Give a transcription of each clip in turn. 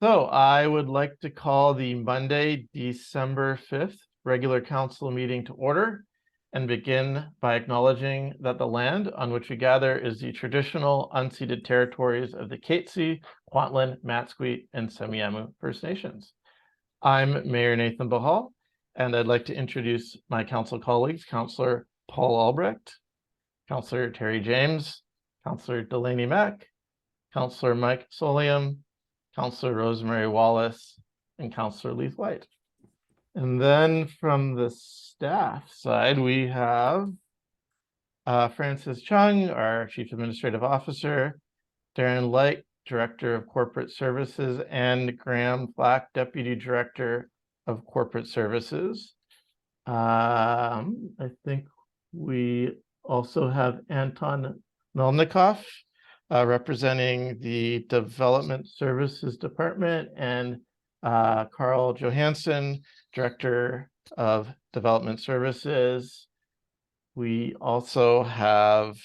So I would like to call the Monday, December 5th regular council meeting to order and begin by acknowledging that the land on which we gather is the traditional unceded territories of the Katzie, Kwantlen, Matsqui, and Semiahmoo First Nations. I'm Mayor Nathan Bahal, and I'd like to introduce my council colleagues, Councillor Paul Albrecht, Councillor Terry James, Councillor Delaney Mack, Councillor Mike Solium, Councillor Rosemary Wallace, and Councillor Leith White. And then from the staff side, we have Francis Chung, our Chief Administrative Officer, Darren Light, Director of Corporate Services, and Graham Black, Deputy Director of Corporate Services. I think we also have Anton Melnikov, representing the Development Services Department, and Carl Johansson, Director of Development Services. We also have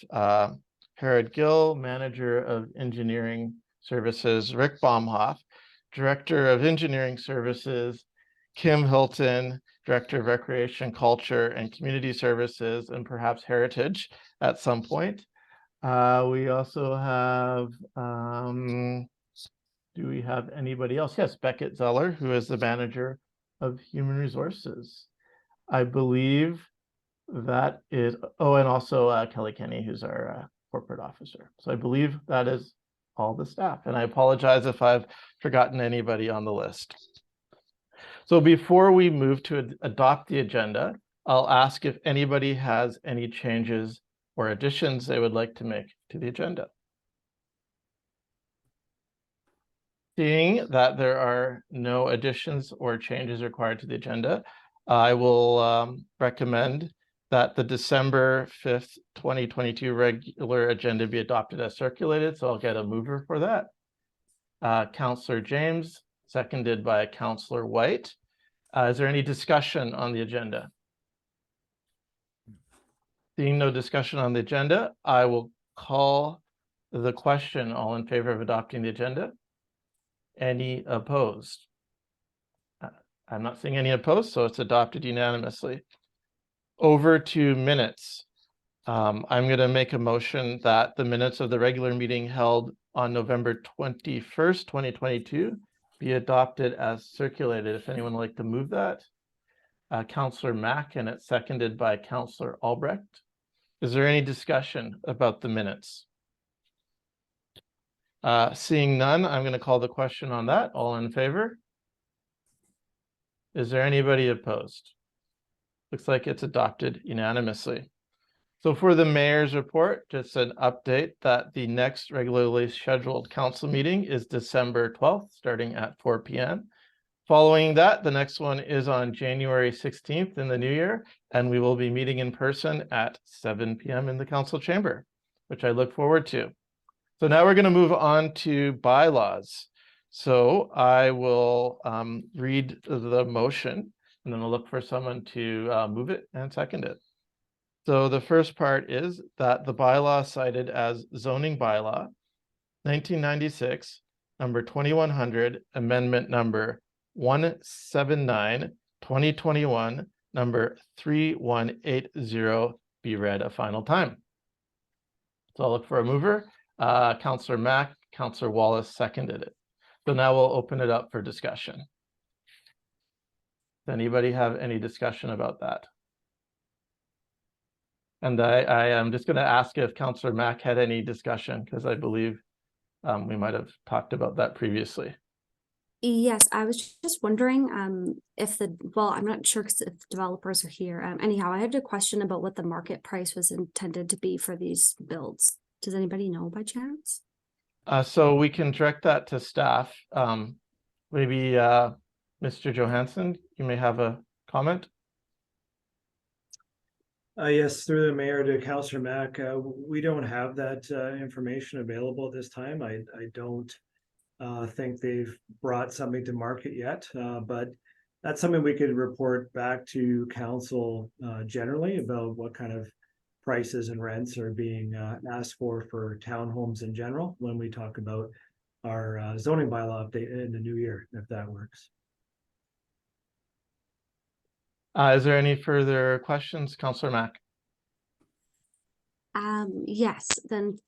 Herod Gill, Manager of Engineering Services, Rick Baumhoff, Director of Engineering Services, Kim Hilton, Director of Recreation, Culture, and Community Services, and perhaps Heritage at some point. We also have, do we have anybody else? Yes, Beckett Zeller, who is the Manager of Human Resources. I believe that is, oh, and also Kelly Kenny, who's our corporate officer. So I believe that is all the staff, and I apologize if I've forgotten anybody on the list. So before we move to adopt the agenda, I'll ask if anybody has any changes or additions they would like to make to the agenda. Seeing that there are no additions or changes required to the agenda, I will recommend that the December 5th, 2022 regular agenda be adopted as circulated. So I'll get a mover for that. Councillor James, seconded by Councillor White. Is there any discussion on the agenda? Seeing no discussion on the agenda, I will call the question. All in favor of adopting the agenda? Any opposed? I'm not seeing any opposed, so it's adopted unanimously. Over to minutes. I'm going to make a motion that the minutes of the regular meeting held on November 21st, 2022 be adopted as circulated. If anyone would like to move that. Councillor Mack, and it's seconded by Councillor Albrecht. Is there any discussion about the minutes? Seeing none, I'm going to call the question on that. All in favor? Is there anybody opposed? Looks like it's adopted unanimously. So for the mayor's report, just an update that the next regularly scheduled council meeting is December 12th, starting at 4 p.m. Following that, the next one is on January 16th in the new year, and we will be meeting in person at 7 p.m. in the council chamber, which I look forward to. So now we're going to move on to bylaws. So I will read the motion, and then I'll look for someone to move it and second it. So the first part is that the bylaw cited as zoning bylaw 1996, number 2100, amendment number 179/2021, number 3180 be read a final time. So I'll look for a mover. Councillor Mack, Councillor Wallace seconded it. So now we'll open it up for discussion. Does anybody have any discussion about that? And I am just going to ask if Councillor Mack had any discussion, because I believe we might have talked about that previously. Yes, I was just wondering if well, I'm not sure if developers are here. Anyhow, I had a question about what the market price was intended to be for these builds. Does anybody know by chance? So we can direct that to staff. Maybe Mr. Johansson, you may have a comment. Yes, through the mayor to Councillor Mack, we don't have that information available at this time. I don't think they've brought something to market yet, but that's something we could report back to council generally about what kind of prices and rents are being asked for townhomes in general when we talk about our zoning bylaw update in the new year, if that works. Is there any further questions, Councillor Mack? Yes, then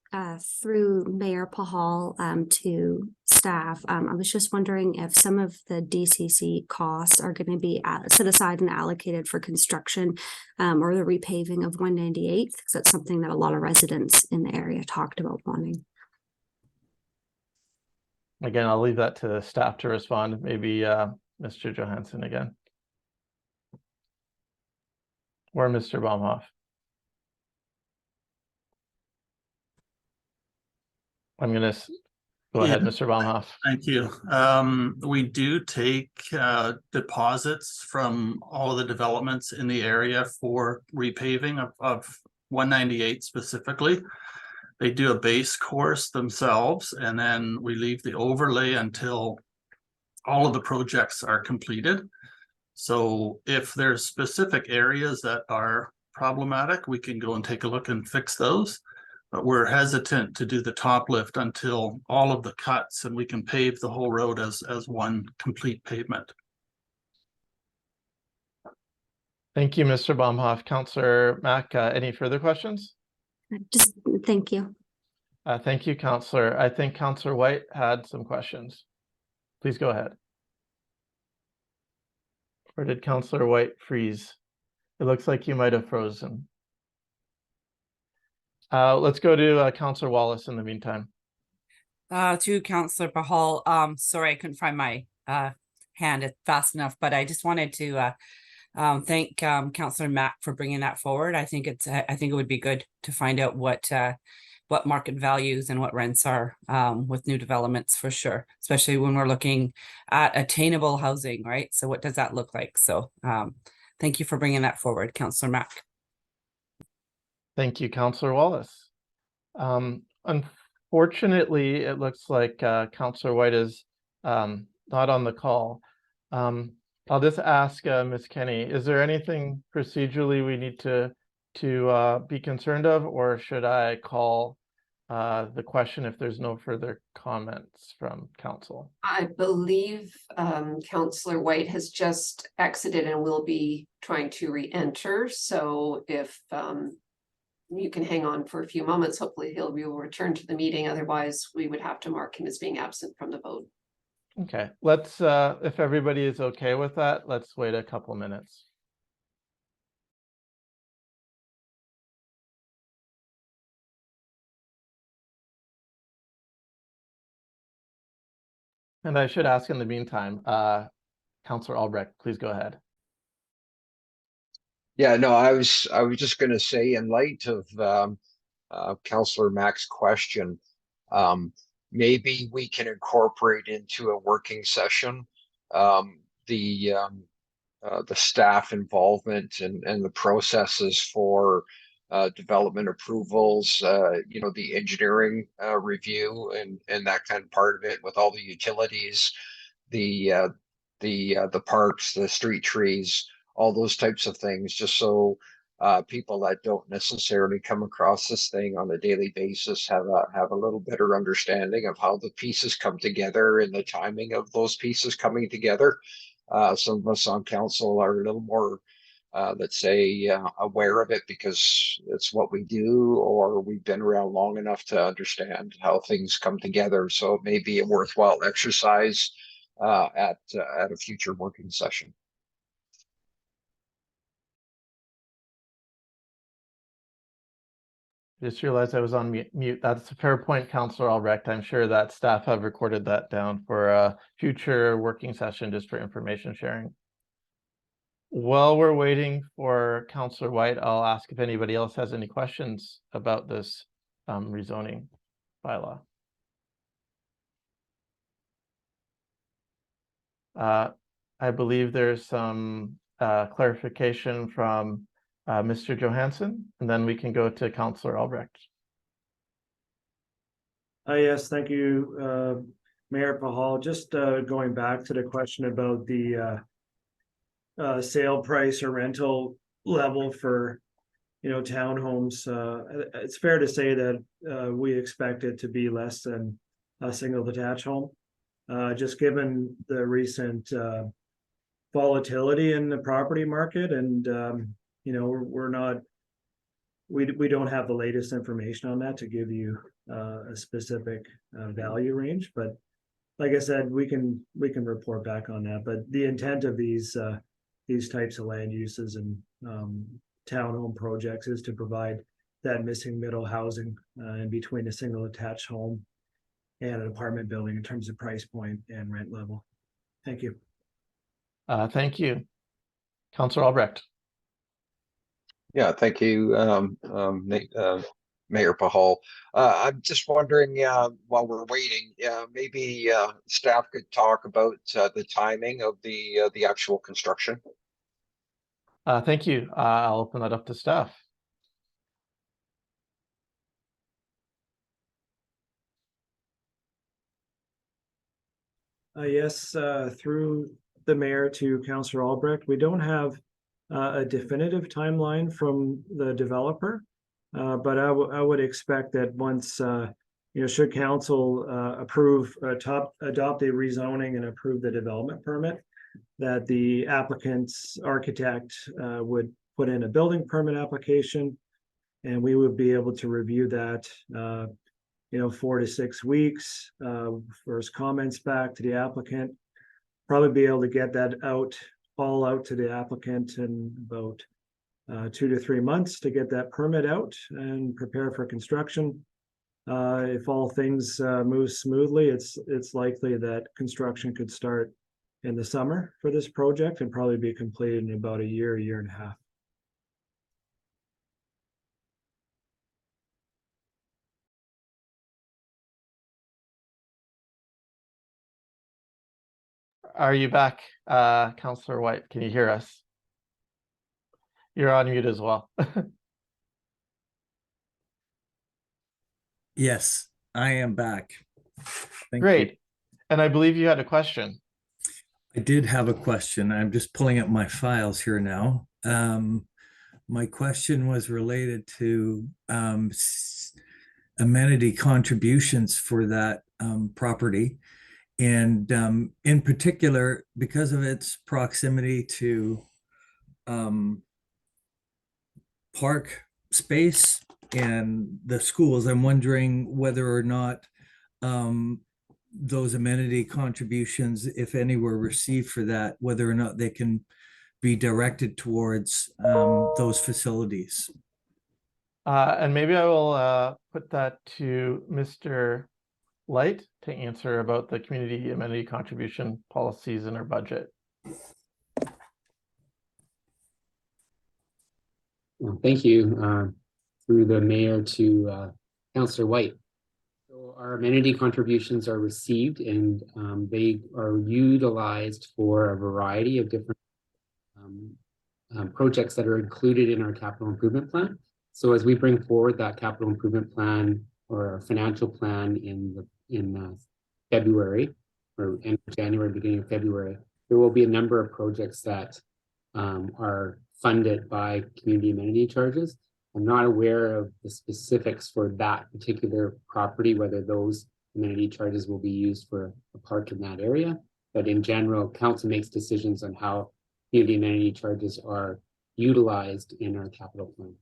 through Mayor Pahal to staff, I was just wondering if some of the DCC costs are going to be set aside and allocated for construction or the repaving of 198th, because that's something that a lot of residents in the area talked about wanting. Again, I'll leave that to staff to respond. Maybe Mr. Johansson again. Or Mr. Baumhoff. I'm going to go ahead, Mr. Baumhoff. Thank you. We do take deposits from all of the developments in the area for repaving of 198 specifically. They do a base course themselves, and then we leave the overlay until all of the projects are completed. So if there's specific areas that are problematic, we can go and take a look and fix those. But we're hesitant to do the top lift until all of the cuts, and we can pave the whole road as one complete pavement. Thank you, Mr. Baumhoff. Councillor Mack, any further questions? Just thank you. Thank you, Councillor. I think Councillor White had some questions. Please go ahead. Or did Councillor White freeze? It looks like you might have frozen. Let's go to Councillor Wallace in the meantime. To Councillor Pahal, sorry I couldn't find my hand fast enough, but I just wanted to thank Councillor Mack for bringing that forward. I think it would be good to find out what market values and what rents are with new developments, for sure, especially when we're looking at attainable housing, right? So what does that look like? So thank you for bringing that forward, Councillor Mack. Thank you, Councillor Wallace. Unfortunately, it looks like Councillor White is not on the call. I'll just ask Ms. Kenny, is there anything procedurally we need to be concerned of, or should I call the question if there's no further comments from council? I believe Councillor White has just exited and will be trying to re-enter. So if you can hang on for a few moments, hopefully he'll return to the meeting. Otherwise, we would have to mark him as being absent from the vote. Okay, let's, if everybody is okay with that, let's wait a couple minutes. And I should ask in the meantime, Councillor Albrecht, please go ahead. Yeah, no, I was just going to say, in light of Councillor Mack's question, maybe we can incorporate into a working session the staff involvement and the processes for development approvals, you know, the engineering review and that kind of part of it, with all the utilities, the parks, the street trees, all those types of things, just so people that don't necessarily come across this thing on a daily basis have a little better understanding of how the pieces come together and the timing of those pieces coming together. Some of us on council are a little more, let's say, aware of it because it's what we do, or we've been around long enough to understand how things come together. So it may be a worthwhile exercise at a future working session. Just realized I was on mute. That's a fair point, Councillor Albrecht. I'm sure that staff have recorded that down for a future working session just for information sharing. While we're waiting for Councillor White, I'll ask if anybody else has any questions about this rezoning bylaw. I believe there's some clarification from Mr. Johansson, and then we can go to Councillor Albrecht. Yes, thank you, Mayor Pahal. Just going back to the question about the sale price or rental level for, you know, townhomes. It's fair to say that we expect it to be less than a single detached home. Just given the recent volatility in the property market, and you know, we don't have the latest information on that to give you a specific value range, but like I said, we can report back on that. But the intent of these types of land uses and townhome projects is to provide that missing middle housing in between a single attached home and an apartment building in terms of price point and rent level. Thank you. Thank you. Councillor Albrecht. Yeah, thank you, Mayor Pahal. I'm just wondering, while we're waiting, maybe staff could talk about the timing of the actual construction. Thank you. I'll open that up to staff. Yes, through the mayor to Councillor Albrecht, we don't have a definitive timeline from the developer. But I would expect that once, you know, should council adopt a rezoning and approve the development permit, that the applicant's architect would put in a building permit application, and we would be able to review that, you know, 4 to 6 weeks, first comments back to the applicant, probably be able to get that all out to the applicant in about 2 to 3 months to get that permit out and prepare for construction. If all things move smoothly, it's likely that construction could start in the summer for this project and probably be completed in about a year and a half. Are you back, Councillor White? Can you hear us? You're on mute as well. Yes, I am back. Thank you. Great. And I believe you had a question. I did have a question. I'm just pulling up my files here now. My question was related to amenity contributions for that property. And in particular, because of its proximity to park space and the schools, I'm wondering whether or not those amenity contributions, if any were received for that, whether or not they can be directed towards those facilities. And maybe I will put that to Mr. Light to answer about the community amenity contribution policies in our budget. Well, thank you. Through the mayor to Councillor White. So our amenity contributions are received and they are utilized for a variety of different projects that are included in our capital improvement plan. So as we bring forward that capital improvement plan or our financial plan in February or end of January, beginning of February, there will be a number of projects that are funded by community amenity charges. I'm not aware of the specifics for that particular property, whether those amenity charges will be used for a park in that area. But in general, council makes decisions on how community amenity charges are utilized in our capital plan.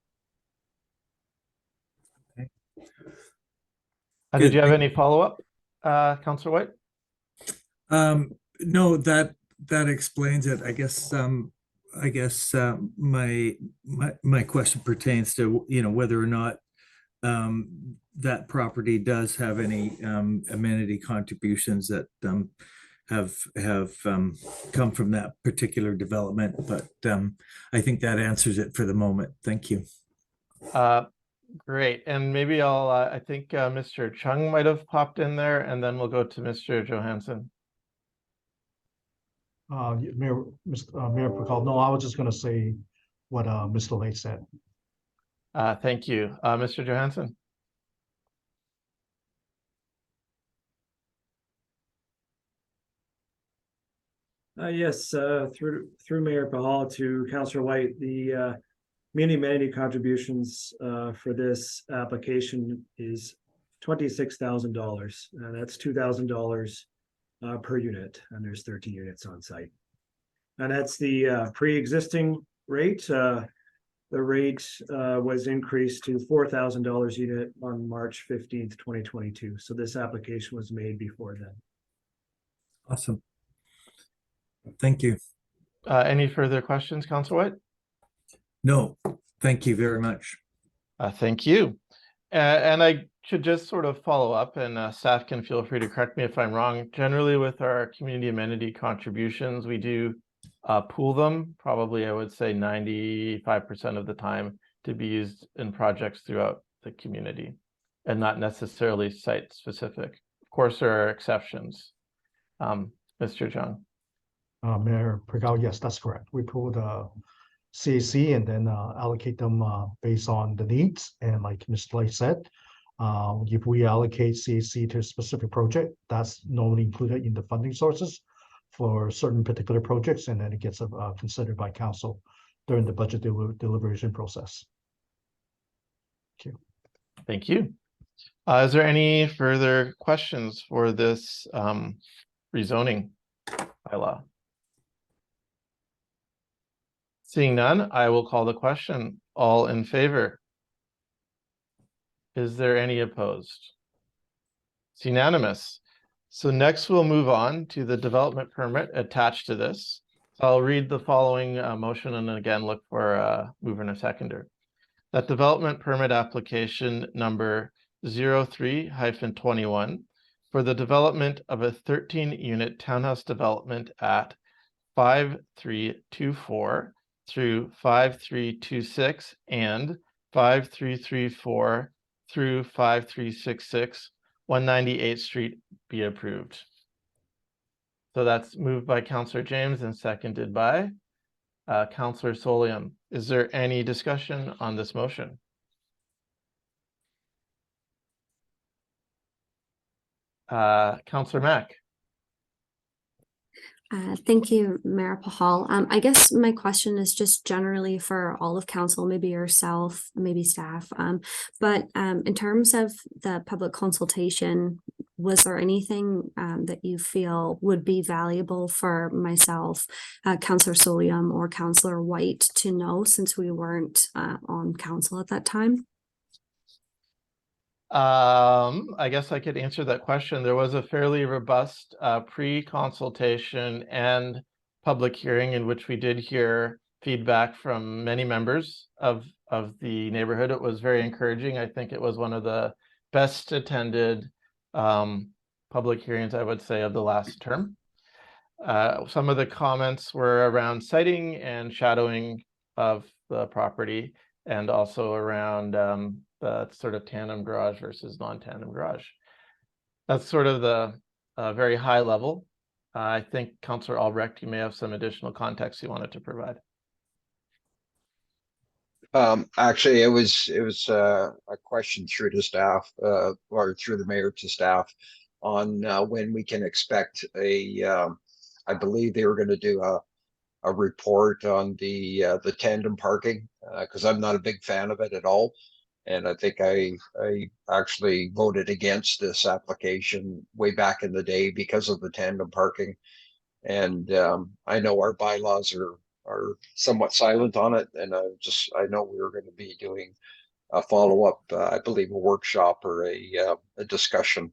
Did you have any follow-up, Councillor White? No, that explains it. I guess my question pertains to, you know, whether or not that property does have any amenity contributions that have come from that particular development, but I think that answers it for the moment. Thank you. Great. And maybe I think Mr. Chung might have popped in there, and then we'll go to Mr. Johansson. Mayor Pahal, no, I was just going to say what Mr. Lake said. Thank you. Mr. Johansson. Yes, through Mayor Pahal to Councillor White, the community amenity contributions for this application is $26,000, and that's $2,000 per unit, and there's 30 units on site. And that's the pre-existing rate. The rate was increased to $4,000 unit on March 15th, 2022. So this application was made before then. Awesome. Thank you. Any further questions, Councilor White? No, thank you very much. Thank you. And I should just sort of follow up, and staff can feel free to correct me if I'm wrong. Generally, with our community amenity contributions, we do pool them, probably I would say 95% of the time, to be used in projects throughout the community and not necessarily site specific. Of course, there are exceptions. Mr. Chung. Mayor Pergal, yes, that's correct. We pull the CAC and then allocate them based on the needs. And like Mr. Light said, if we allocate CAC to a specific project, that's normally included in the funding sources for certain particular projects, and then it gets considered by council during the budget deliberation process. Thank you. Thank you. Is there any further questions for this rezoning bylaw? Seeing none, I will call the question. All in favor? Is there any opposed? It's unanimous. So next we'll move on to the development permit attached to this. So I'll read the following motion and again look for a mover and a seconder. That development permit application number 03-21 for the development of a 13-unit townhouse development at 5324 through 5326 and 5334 through 5366 198th Street be approved. So that's moved by Councillor James and seconded by Councillor Solium. Is there any discussion on this motion? Councillor Mack. Thank you, Mayor Pahal. I guess my question is just generally for all of council, maybe yourself, maybe staff. But in terms of the public consultation, was there anything that you feel would be valuable for myself, Councillor Solium or Councillor White to know, since we weren't on council at that time? I guess I could answer that question. There was a fairly robust pre-consultation and public hearing in which we did hear feedback from many members of the neighborhood. It was very encouraging. I think it was one of the best attended public hearings, I would say, of the last term. Some of the comments were around siting and shadowing of the property, and also around the sort of tandem garage versus non-tandem garage. That's sort of the very high level. I think Councillor Albrecht, you may have some additional context you wanted to provide. Actually, it was a question through to staff, or through the mayor to staff, on when we can expect a. I believe they were going to do a report on the tandem parking, because I'm not a big fan of it at all. And I think I actually voted against this application way back in the day because of the tandem parking. And I know our bylaws are somewhat silent on it. And I know we were going to be doing a follow-up, I believe a workshop or a discussion,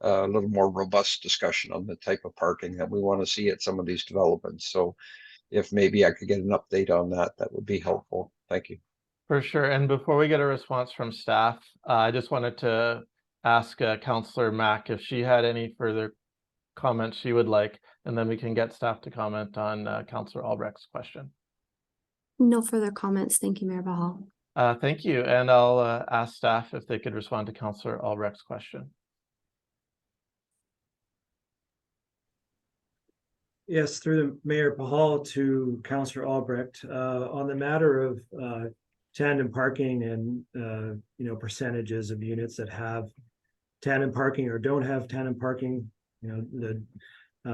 a little more robust discussion on the type of parking that we want to see at some of these developments. So if maybe I could get an update on that, that would be helpful. Thank you. For sure. And before we get a response from staff, I just wanted to ask Councillor Mack if she had any further comments she would like, and then we can get staff to comment on Councillor Albrecht's question. No further comments. Thank you, Mayor Pahal. Thank you. And I'll ask staff if they could respond to Councillor Albrecht's question. Yes, through the Mayor Pahal to Councillor Albrecht, on the matter of tandem parking and percentages of units that have tandem parking or don't have tandem parking, the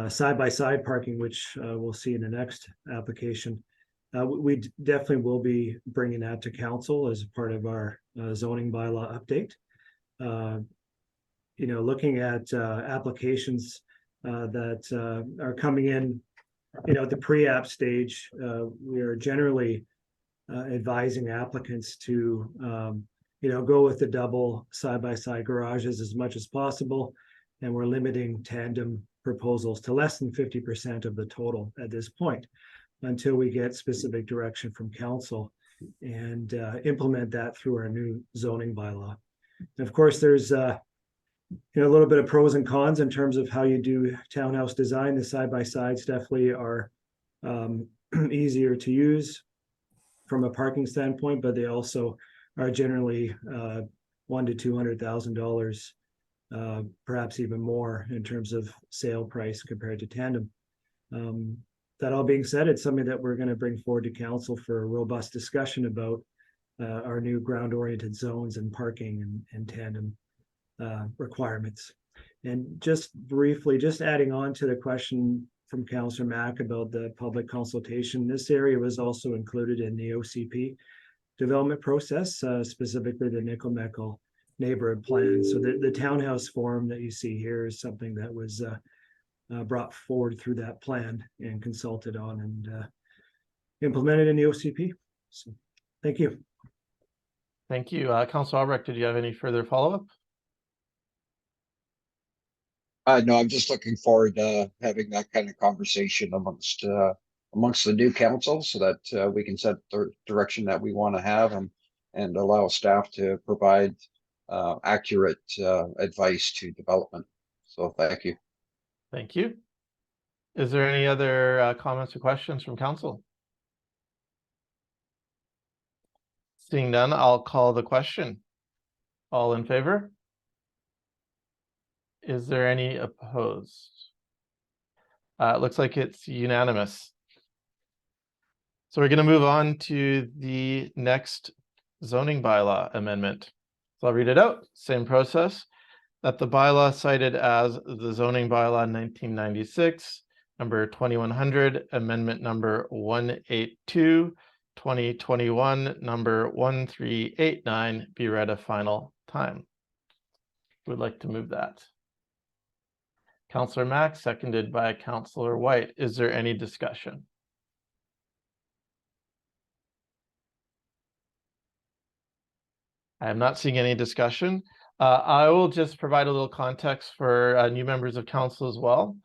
side-by-side parking, which we'll see in the next application. We definitely will be bringing that to council as part of our zoning bylaw update. looking at applications that are coming in, at the pre-app stage, we are generally advising applicants to, go with the double side-by-side garages as much as possible. And we're limiting tandem proposals to less than 50% of the total at this point, until we get specific direction from council and implement that through our new zoning bylaw. And of course, there's a little bit of pros and cons in terms of how you do townhouse design. The side-by-sides definitely are easier to use from a parking standpoint, but they also are generally $100,000 to $200,000, perhaps even more in terms of sale price compared to tandem. That all being said, it's something that we're going to bring forward to council for a robust discussion about our new ground-oriented zones and parking and tandem requirements. And just briefly, just adding on to the question from Councillor Mack about the public consultation, this area was also included in the OCP development process, specifically the Nickel neighborhood plan. So the townhouse form that you see here is something that was brought forward through that plan and consulted on and implemented in the OCP. So thank you. Thank you. Councillor Albrecht, did you have any further follow-up? No, I'm just looking forward to having that kind of conversation amongst the new council, so that we can set the direction that we want to have and allow staff to provide accurate advice to development. So thank you. Thank you. Is there any other comments or questions from council? Seeing none, I'll call the question. All in favor? Is there any opposed? It looks like it's unanimous. So we're going to move on to the next zoning bylaw amendment. So I'll read it out. Same process. That the bylaw cited as the zoning bylaw 1996, number 2100, amendment number 182, 2021, number 1389, be read a final time. Would like to move that. Councillor Mack, seconded by Councillor White. Is there any discussion? I am not seeing any discussion. I will just provide a little context for new members of council as well.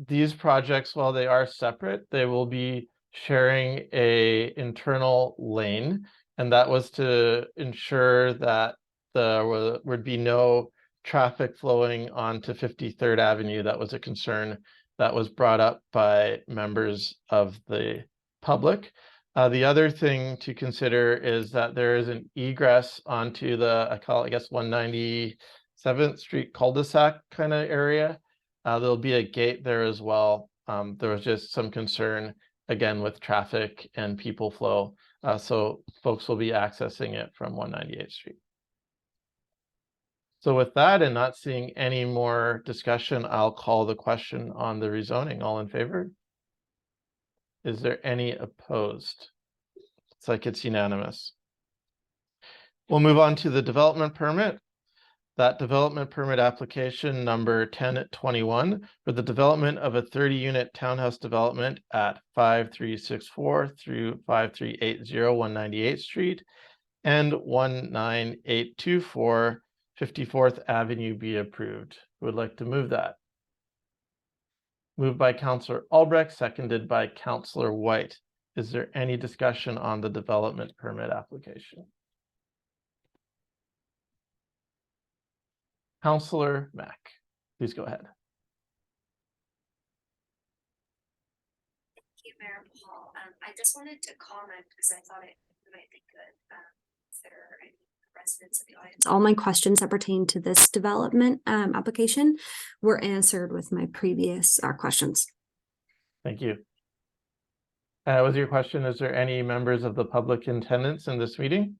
These projects, while they are separate, they will be sharing an internal lane, and that was to ensure that there would be no traffic flowing onto 53rd Avenue. That was a concern that was brought up by members of the public. The other thing to consider is that there is an egress onto the, I guess 197th Street cul-de-sac kind of area. There'll be a gate there as well. There was just some concern, again, with traffic and people flow. So folks will be accessing it from 198th Street. So with that, and not seeing any more discussion, I'll call the question on the rezoning. All in favor? Is there any opposed? It's like it's unanimous. We'll move on to the development permit. That development permit application number 1021 for the development of a 30-unit townhouse development at 5364 through 5380 198th Street and 19824 54th Avenue be approved. Would like to move that. Moved by Councillor Albrecht, seconded by Councillor White. Is there any discussion on the development permit application? Councillor Mack, please go ahead. Thank you, Mayor Paul. I just wanted to comment because I thought it might be good if there are any residents of the audience. All my questions that pertain to this development application were answered with my previous questions. Thank you. Was your question, is there any members of the public in attendance in this meeting?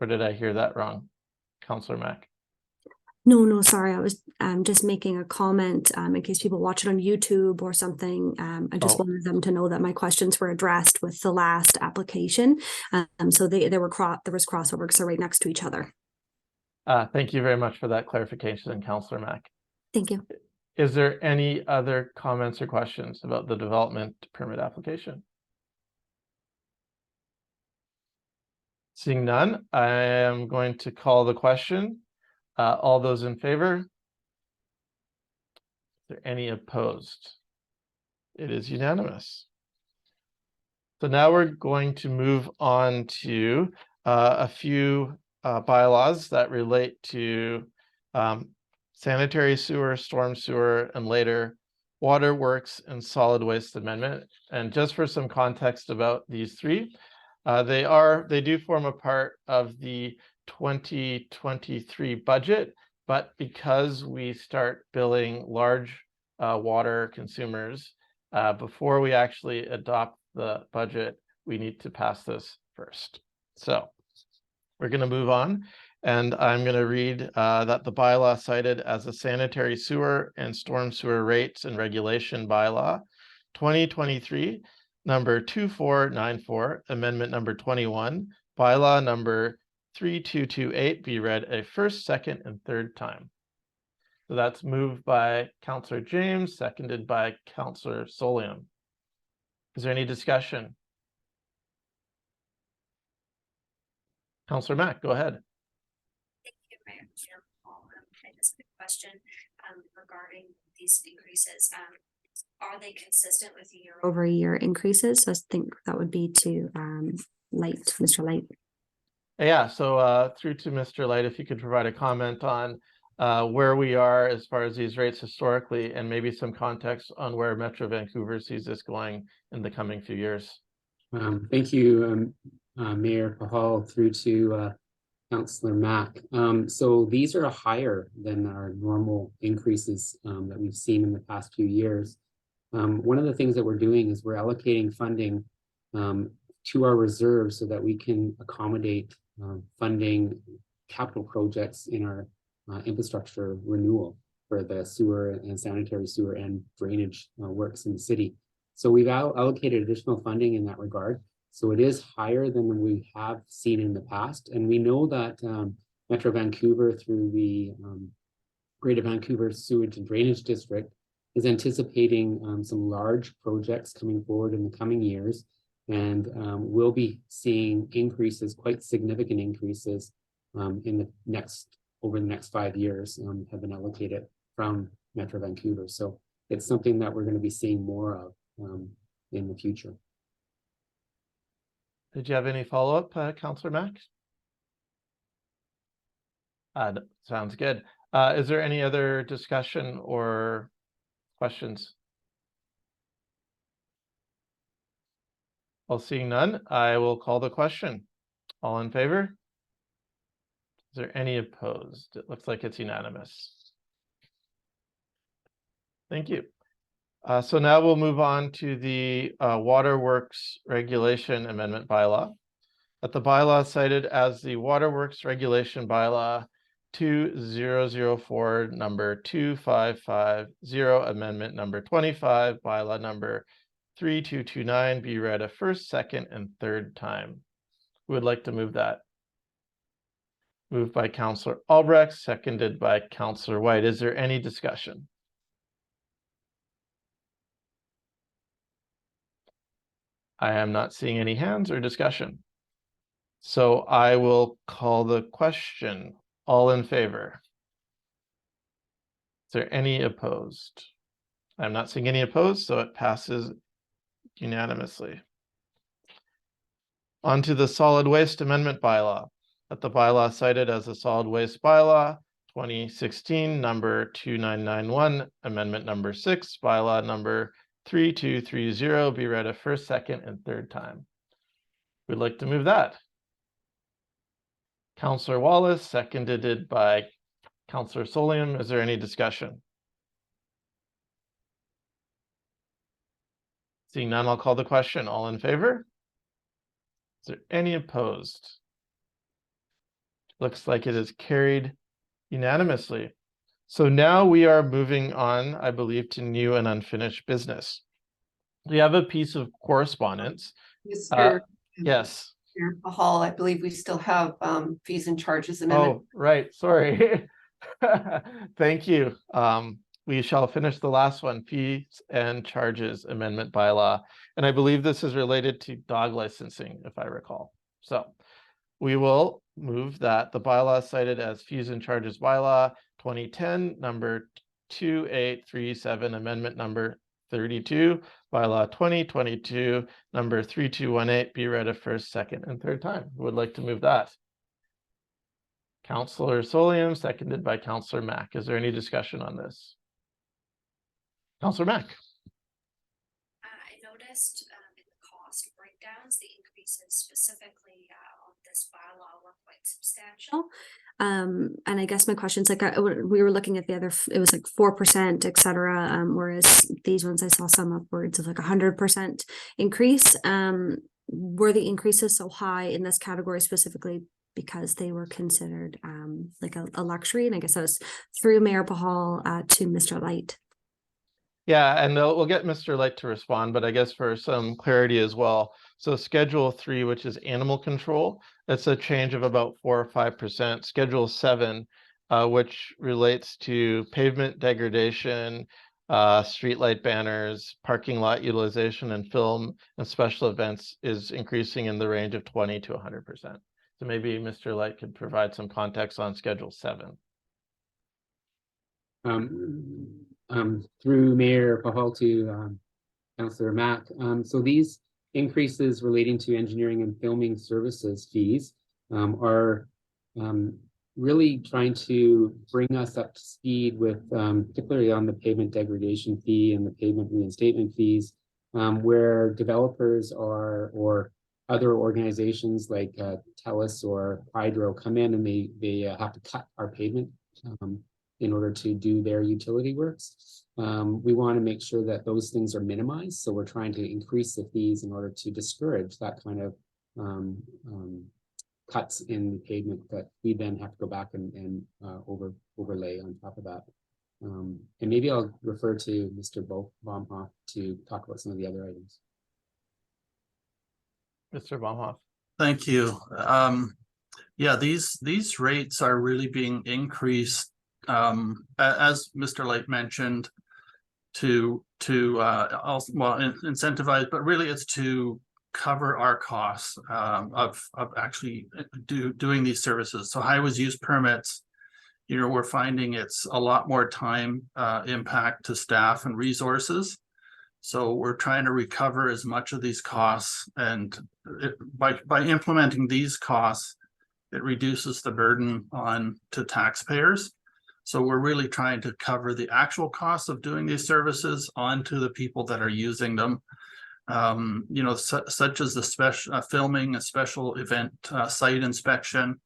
Or did I hear that wrong? Councillor Mack. No, sorry. I was just making a comment in case people watch it on YouTube or something. I just wanted them to know that my questions were addressed with the last application. So there was crossover because they're right next to each other. Thank you very much for that clarification, Councillor Mack. Thank you. Is there any other comments or questions about the development permit application? Seeing none, I am going to call the question. All those in favor? Is there any opposed? It is unanimous. So now we're going to move on to a few bylaws that relate to sanitary sewer, storm sewer, and later waterworks and solid waste amendment. And just for some context about these three, they do form a part of the 2023 budget, but because we start billing large water consumers before we actually adopt the budget, we need to pass this first. So we're going to move on, and I'm going to read that the bylaw cited as a sanitary sewer and storm sewer rates and regulation bylaw 2023 number 2494, amendment number 21, bylaw number 3228 be read a first, second, and third time. So that's moved by Councillor James, seconded by Councillor Solium. Is there any discussion? Councillor Mack, go ahead. Thank you, Mayor. I just have a question regarding these increases. Are they consistent with year-over-year increases? So I think that would be to Mr. Light. Yeah, so through to Mr. Light, if you could provide a comment on where we are as far as these rates historically, and maybe some context on where Metro Vancouver sees this going in the coming few years. Thank you, Mayor Pahal, through to Councillor Mack. So these are higher than our normal increases that we've seen in the past few years. One of the things that we're doing is we're allocating funding to our reserves so that we can accommodate funding capital projects in our infrastructure renewal for the sewer and sanitary sewer and drainage works in the city. So we've allocated additional funding in that regard. So it is higher than we have seen in the past. And we know that Metro Vancouver, through the Greater Vancouver Sewage and Drainage District, is anticipating some large projects coming forward in the coming years. And we'll be seeing increases, quite significant increases over the next 5 years have been allocated from Metro Vancouver. So it's something that we're going to be seeing more of in the future. Did you have any follow-up, Councillor Mack? Sounds good. Is there any other discussion or questions? Well, seeing none, I will call the question. All in favor? Is there any opposed? It looks like it's unanimous. Thank you. So now we'll move on to the Waterworks Regulation Amendment Bylaw. That the bylaw cited as the Waterworks Regulation Bylaw 2004 number 2550, amendment number 25, bylaw number 3229 be read a first, second, and third time. Who would like to move that? Moved by Councillor Albrecht, seconded by Councillor White. Is there any discussion? I am not seeing any hands or discussion. So I will call the question. All in favor? Is there any opposed? I'm not seeing any opposed, so it passes unanimously. On to the Solid Waste Amendment Bylaw. That the bylaw cited as the Solid Waste Bylaw 2016 number 2991, amendment number 6, bylaw number 3230 be read a first, second, and third time. We'd like to move that. Councillor Wallace, seconded by Councillor Solium. Is there any discussion? Seeing none, I'll call the question. All in favor? Is there any opposed? Looks like it is carried unanimously. So now we are moving on, I believe, to new and unfinished business. We have a piece of correspondence. Mr. Yes. Mayor Hall, I believe we still have fees and charges amendment. Oh, right, sorry. Thank you. We shall finish the last one, fees and charges amendment bylaw. And I believe this is related to dog licensing, if I recall. So we will move that the bylaw cited as fees and charges bylaw 2010, number 2837, amendment number 32, bylaw 2022, number 3218, be read a first, second, and third time. Who would like to move that? Councillor Solium, seconded by Councillor Mack. Is there any discussion on this? Councillor Mack. I noticed in the cost breakdowns, the increases specifically on this bylaw were quite substantial. And I guess my question is like, we were looking at the other, it was like 4%, et cetera. Whereas these ones, I saw some upwards of like 100% increase. Were the increases so high in this category specifically because they were considered like a luxury? And I guess that was through Mayor Pahal to Mr. Light. Yeah, and we'll get Mr. Light to respond, but I guess for some clarity as well. So Schedule 3, which is animal control, that's a change of about 4 or 5%. Schedule 7, which relates to pavement degradation, streetlight banners, parking lot utilization, and film and special events is increasing in the range of 20 to 100%. So maybe Mr. Light could provide some context on Schedule 7. Through Mayor Pahal to Councillor Mack. So these increases relating to engineering and filming services fees are really trying to bring us up to speed with particularly on the pavement degradation fee and the pavement reinstatement fees, where developers are or other organizations like TELUS or Hydro come in and they have to cut our pavement in order to do their utility works. We want to make sure that those things are minimized. So we're trying to increase the fees in order to discourage that kind of cuts in the pavement that we then have to go back and overlay on top of that. And maybe I'll refer to Mr. Baumhoff to talk about some of the other items. Mr. Baumhoff. Thank you. Yeah, these rates are really being increased, as Mr. Light mentioned, to also, well, incentivize, but really it's to cover our costs of actually doing these services. So highways use permits, you know, we're finding it's a lot more time impact to staff and resources. So we're trying to recover as much of these costs, and by implementing these costs, it reduces the burden on to taxpayers. So we're really trying to cover the actual costs of doing these services onto the people that are using them. You know, such as the special filming, a special event site inspection.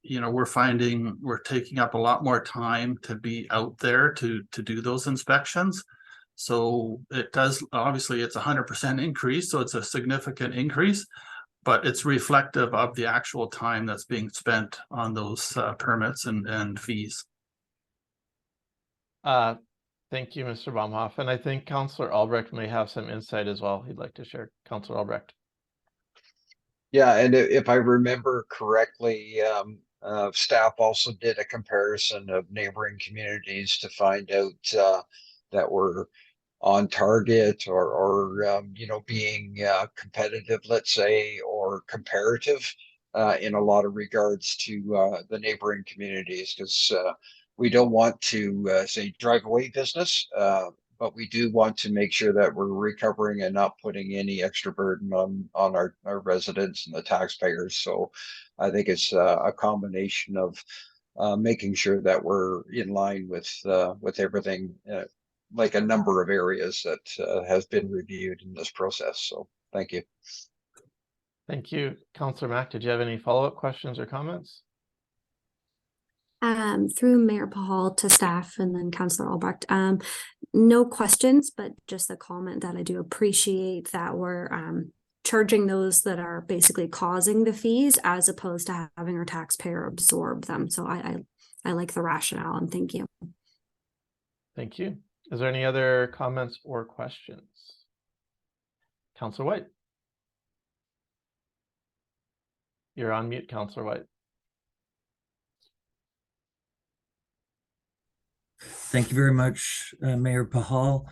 You know, we're finding we're taking up a lot more time to be out there to do those inspections. So it does, obviously it's 100% increase, so it's a significant increase, but it's reflective of the actual time that's being spent on those permits and fees. Thank you, Mr. Baumhoff. And I think Councillor Albrecht may have some insight as well he'd like to share. Councillor Albrecht. Yeah, and if I remember correctly, staff also did a comparison of neighboring communities to find out that we're on target or you know, being competitive, let's say, or comparative in a lot of regards to the neighboring communities, because we don't want to say drive away business, but we do want to make sure that we're recovering and not putting any extra burden on our residents and the taxpayers. So I think it's a combination of making sure that we're in line with everything, like a number of areas that has been reviewed in this process. So thank you. Thank you. Councillor Mack, did you have any follow-up questions or comments? Through Mayor Pahal to staff and then Councillor Albrecht. No questions, but just a comment that I do appreciate that we're charging those that are basically causing the fees as opposed to having our taxpayer absorb them. So I like the rationale, and thank you. Thank you. Is there any other comments or questions? Councillor White. You're on mute, Councillor White. Thank you very much, Mayor Pahal.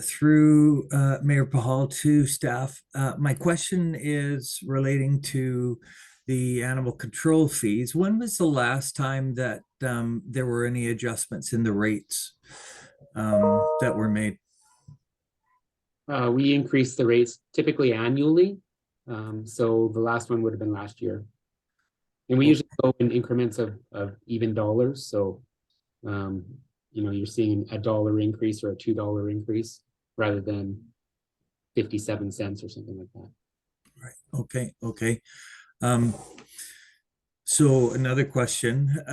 Through Mayor Pahal to staff, my question is relating to the animal control fees. When was the last time that there were any adjustments in the rates that were made? We increase the rates typically annually. So the last one would have been last year. And we usually go in increments of even dollars. So, you're seeing a $1 increase or a $2 increase rather than 57 cents or something like that. Right. Okay. Okay. So another question,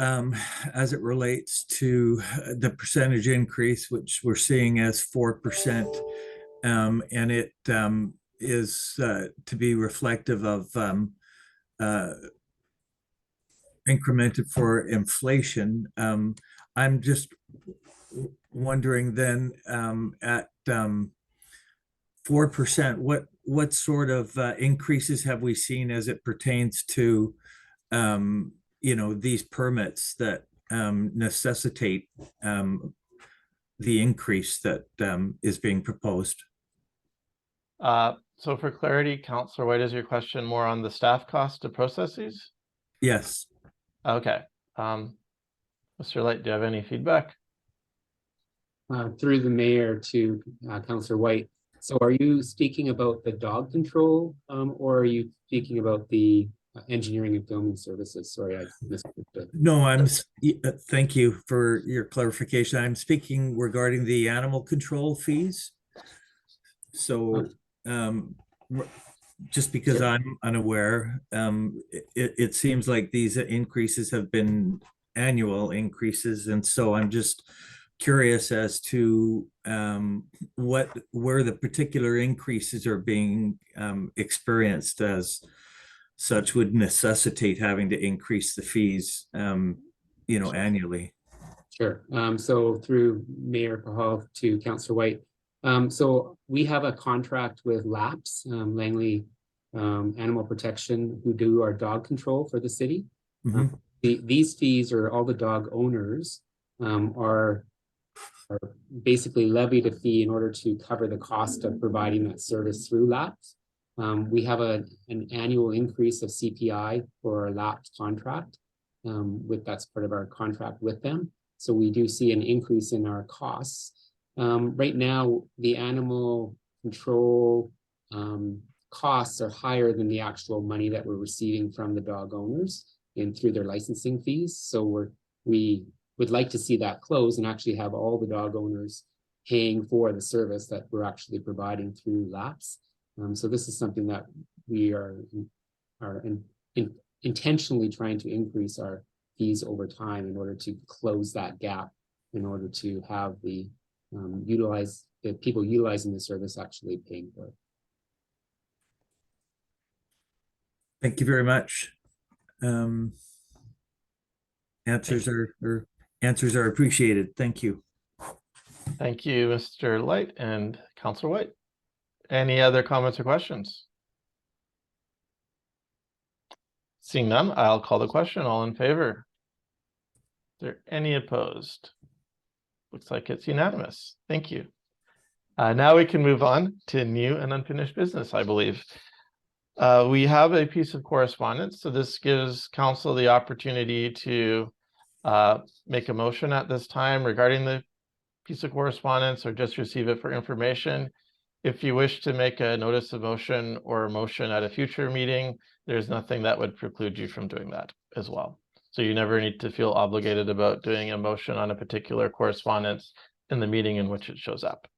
as it relates to the percentage increase, which we're seeing as 4%, and it is to be reflective of incremented for inflation. I'm just wondering then at 4%, what sort of increases have we seen as it pertains to these permits that necessitate the increase that is being proposed? So for clarity, Councillor White, is your question more on the staff cost to process these? Yes. Okay. Mr. Light, do you have any feedback? Through the mayor to Councillor White. So are you speaking about the dog control or are you speaking about the engineering and filming services? Sorry, I misunderstood. No, thank you for your clarification. I'm speaking regarding the animal control fees. So just because I'm unaware, it seems like these increases have been annual increases. And so I'm just curious as to where the particular increases are being experienced as such would necessitate having to increase the fees, annually. Sure. So through Mayor Pahal to Councillor White. So we have a contract with LAPS, Langley Animal Protection, who do our dog control for the city. Mm-hmm. These fees, or all the dog owners are basically levied a fee in order to cover the cost of providing that service through LAPS. We have an annual increase of CPI for our LAPS contract. That's part of our contract with them. So we do see an increase in our costs. Right now, the animal control costs are higher than the actual money that we're receiving from the dog owners through their licensing fees. So we would like to see that close and actually have all the dog owners paying for the service that we're actually providing through LAPS. So this is something that we are intentionally trying to increase our fees over time in order to close that gap, in order to have the people utilizing the service actually paying for it. Thank you very much. Answers are appreciated. Thank you. Thank you, Mr. Light and Councillor White. Any other comments or questions? Seeing none, I'll call the question. All in favor? Is there any opposed? Looks like it's unanimous. Thank you. Now we can move on to new and unfinished business, I believe. We have a piece of correspondence, so this gives council the opportunity to make a motion at this time regarding the piece of correspondence or just receive it for information. If you wish to make a notice of motion or a motion at a future meeting, there's nothing that would preclude you from doing that as well. So you never need to feel obligated about doing a motion on a particular correspondence in the meeting in which it shows up.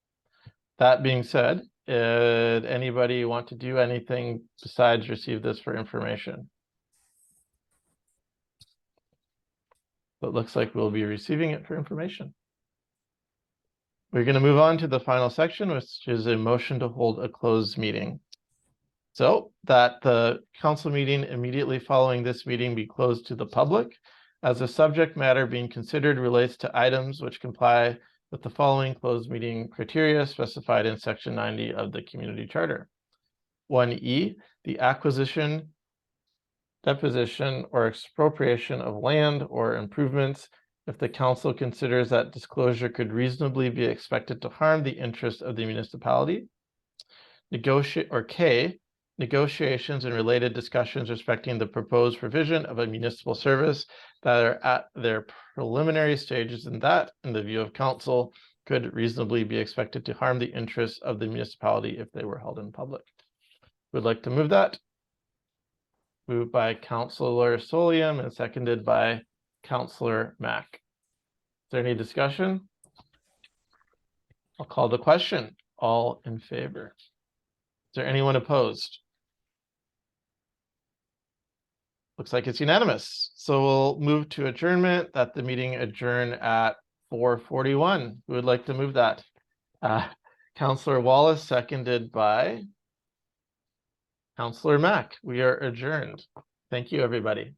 That being said, did anybody want to do anything besides receive this for information? It looks like we'll be receiving it for information. We're going to move on to the final section, which is a motion to hold a closed meeting. So that the council meeting immediately following this meeting be closed to the public, as the subject matter being considered relates to items which comply with the following closed meeting criteria specified in section 90 of the community charter. 1E, the acquisition deposition, or expropriation of land or improvements if the council considers that disclosure could reasonably be expected to harm the interest of the municipality. Negotiations and related discussions respecting the proposed provision of a municipal service that are at their preliminary stages, and that, in the view of council, could reasonably be expected to harm the interests of the municipality if they were held in public. Would like to move that. Moved by Councillor Solium and seconded by Councillor Mack. Is there any discussion? I'll call the question. All in favor? Is there anyone opposed? Looks like it's unanimous. So we'll move to adjournment, that the meeting adjourn at 4:41. Who would like to move that? Councillor Wallace, seconded by Councillor Mack. We are adjourned. Thank you, everybody.